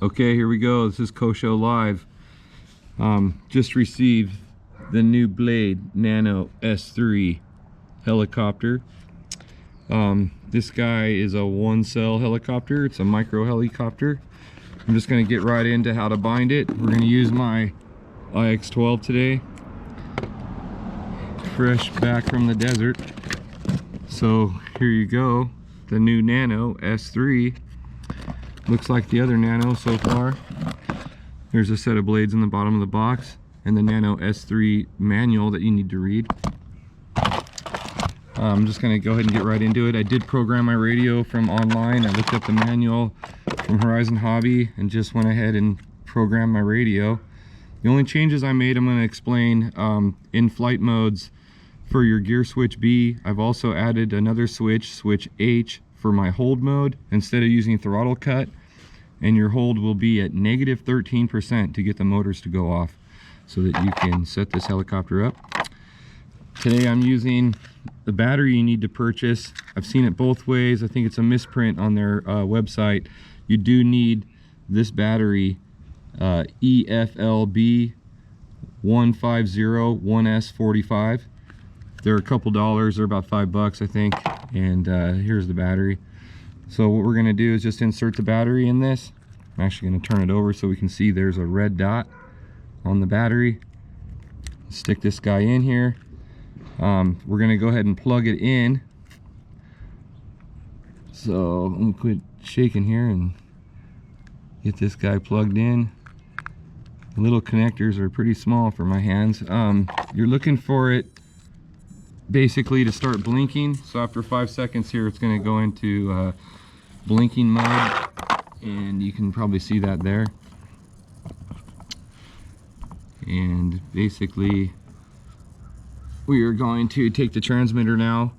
Okay, here we go. This is Kosho Live. Just received the new Blade Nano S3 helicopter. This guy is a one-cell helicopter. It's a micro helicopter. I'm just going to get right into how to bind it. We're going to use my IX12 today. Fresh back from the desert. So here you go. The new Nano S3. Looks like the other Nano so far. There's a set of blades in the bottom of the box and the Nano S3 manual that you need to read. I'm just going to go ahead and get right into it. I did program my radio from online. I looked up the manual from Horizon Hobby and just went ahead and programmed my radio. The only changes I made I'm going to explain in flight modes. For your gear switch B, I've also added another switch, switch H, for my hold mode instead of using throttle cut, and your hold will be at negative 13% to get the motors to go off so that you can set this helicopter up. Today I'm using the battery you need to purchase. I've seen it both ways. I think it's a misprint on their website. You do need this battery, EFLB 1501S45. They're a couple dollars, they're about $5 I think, and here's the battery. So what we're going to do is just insert the battery in this. I'm actually going to turn it over so we can see there's a red dot on the battery. Stick this guy in here. We're going to go ahead and plug it in. So I'm going to quit shaking here and get this guy plugged in. The little connectors are pretty small for my hands. You're looking for it basically to start blinking. So after 5 seconds here, it's going to go into blinking mode, and you can probably see that there. And basically we are going to take the transmitter now,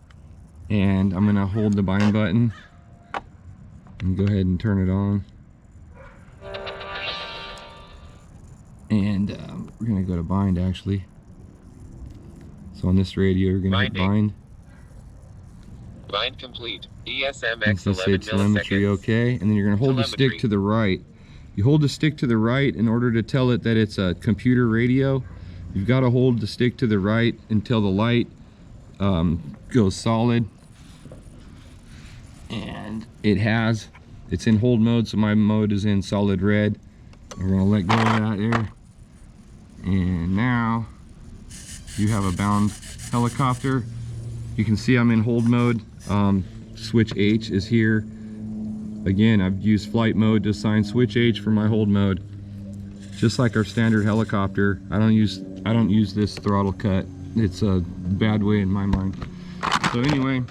and I'm going to hold the bind button and go ahead and turn it on. And we're going to go to bind actually. So on this radio, you're going to hit bind. Bind complete. ESMX 11 say telemetry okay, and then you're going to hold the stick to the right. You hold the stick to the right in order to tell it that it's a computer radio. You've got to hold the stick to the right until the light goes solid. And it's in hold mode, so my mode is in solid red. We're going to let go of that there. And now you have a bound helicopter. You can see I'm in hold mode. Switch H is here. Again, I've used flight mode to assign switch H for my hold mode. Just like our standard helicopter, I don't use this throttle cut. It's a bad way in my mind. So anyway,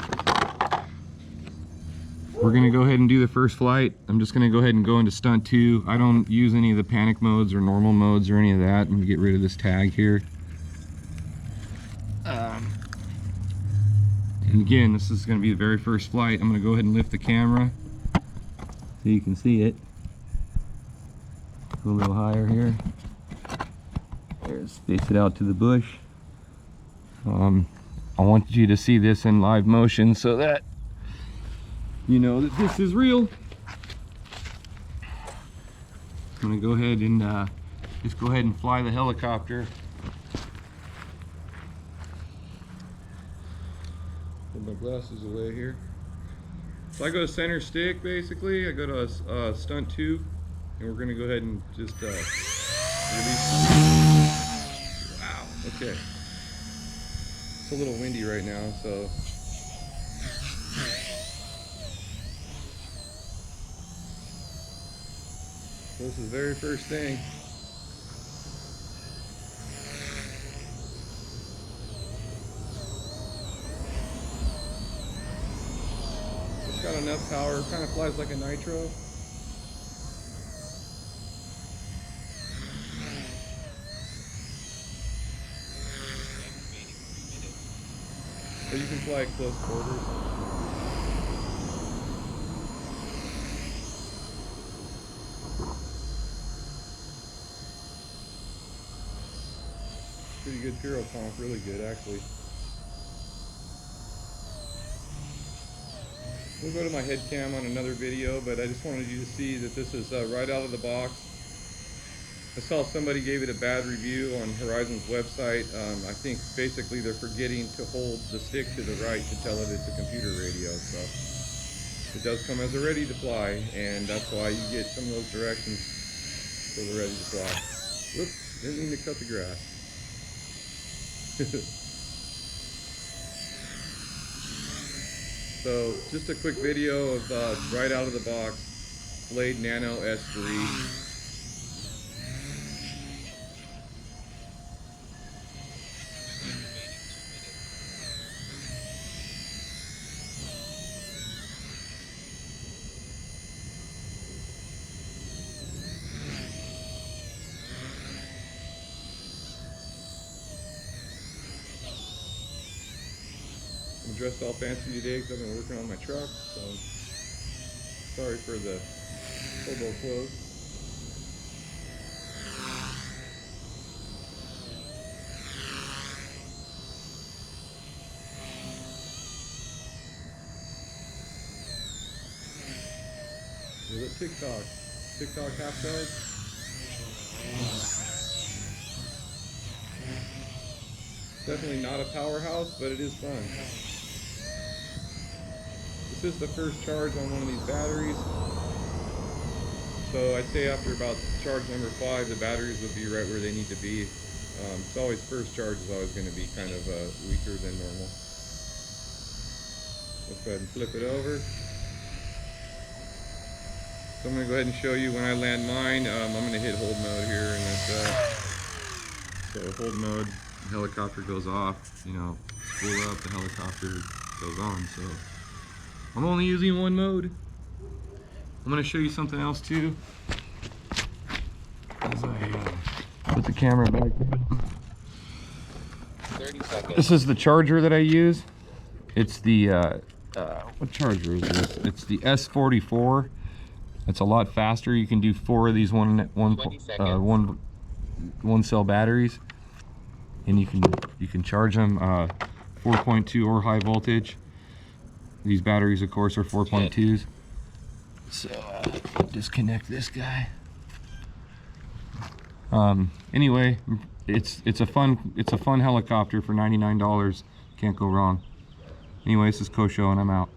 we're gonna go ahead and do the first flight. I'm just gonna go ahead and go into stunt 2. I don't use any of the panic modes or normal modes or any of that. I'm gonna get rid of this tag here. And again, this is going to be the very first flight. I'm going to go ahead and lift the camera so you can see it. Go a little higher here. There's face it out to the bush. I want you to see this in live motion so that you know that this is real. I'm going to go ahead and just go ahead and fly the helicopter. Put my glasses away here. So I go to center stick basically. I go to stunt 2, and we're going to go ahead and just release. Wow, okay. It's a little windy right now, so. This is the very first thing. Got enough power, kind of flies like a nitro. So you can fly at close quarters. Pretty good pyro pump, really good actually. We'll go to my head cam on another video, but I just wanted you to see that this is right out of the box. I saw somebody gave it a bad review on Horizon's website. I think basically they're forgetting to hold the stick to the right to tell it it's a computer radio. So it does come as a ready to fly, and that's why you get some of those directions for the ready to fly. Whoops, didn't mean to cut the grass. So just a quick video of right out of the box, Blade Nano S3. I'm dressed all fancy today because I've been working on my truck, so sorry for the hobo clothes. There's a TikTok half charge. Definitely not a powerhouse, but it is fun. This is the first charge on one of these batteries. So I'd say after about charge number 5, the batteries would be right where they need to be. It's always, first charge is always going to be kind of weaker than normal. Let's go ahead and flip it over. So I'm going to go ahead and show you when I land mine. I'm going to hit hold mode here, and that's that. So hold mode, the helicopter goes off, you know, spool up, the helicopter goes on. So I'm only using one mode. I'm going to show you something else too. As I put the camera back down. 30 seconds. This is the charger that I use. It's the, what charger is this? It's the S44. It's a lot faster. You can do 4 of these one cell batteries, and you can charge them 4.2 or high voltage. These batteries, of course, are 4.2s. So disconnect this guy. Anyway, it's a fun helicopter for $99. Can't go wrong. Anyway, this is Kosho, and I'm out.